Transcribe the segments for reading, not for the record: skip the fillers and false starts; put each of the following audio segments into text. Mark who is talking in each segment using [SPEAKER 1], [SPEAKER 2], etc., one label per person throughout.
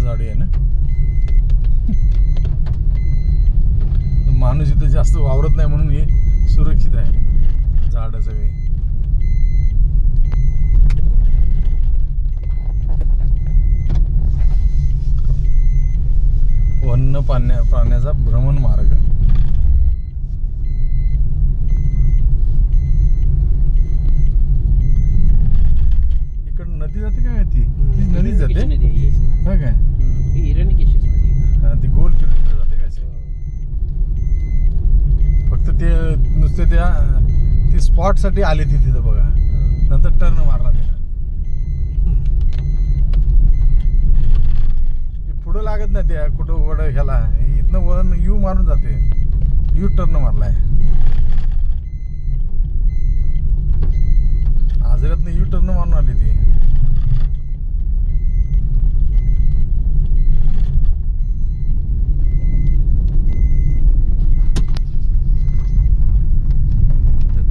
[SPEAKER 1] झाडी आहे ना. माणूस इथं जास्त वावरत नाही म्हणून हे सुरक्षित आहे झाड सगळे. वन्य प्राण्याचा भ्रमण मार्ग. इकडे नदी जाते काय ती? नदी जाते हा काय? ती गोल किलोमीटर जाते काय? फक्त ते नुसते ती स्पॉट साठी आली ती तिथं बघा. नंतर टर्न मारला तिला. पुढं लागत नाही त्या कुठं वड ह्याला. इथनं वन यू मारून जाते. यू टर्न मारलाय आजऱ्यातनं. यू टर्न मारून आली ती.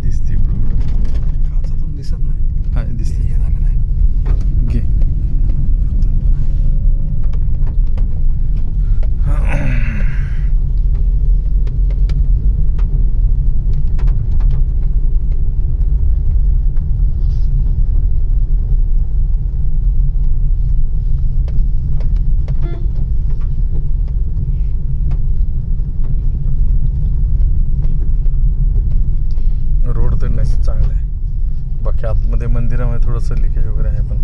[SPEAKER 1] दिसते काचातून दिसत नाही. हा दिसते. हे झालं नाही. घे. रोड तर नशीब चांगला आहे. बाकी आतमध्ये मंदिरामध्ये थोडंसं लिकेज वगैरे आहे पण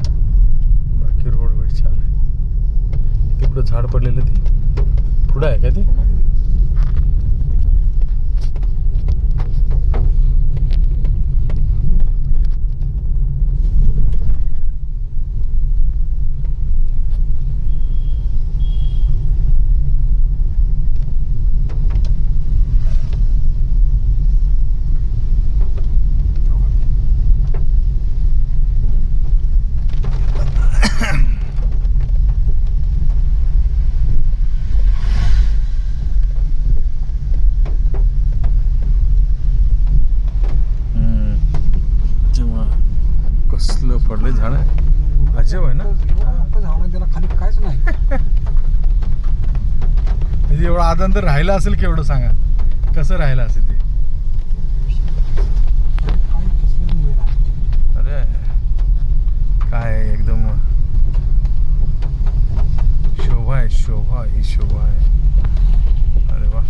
[SPEAKER 1] बाकी रोड वेळ छान आहे. तिकडं झाड पडलेलं ते पुढं आहे का ते? कसलं पडले झाड. अजब आहे ना.
[SPEAKER 2] झाड त्याला खाली काहीच नाही.
[SPEAKER 1] एवढं आदंतर राहिलं असेल केवढं सांगा. कसं राहिलं असेल ते. अरे काय एकदम शोभा आहे. शोभा ही शोभा आहे. अरे वा.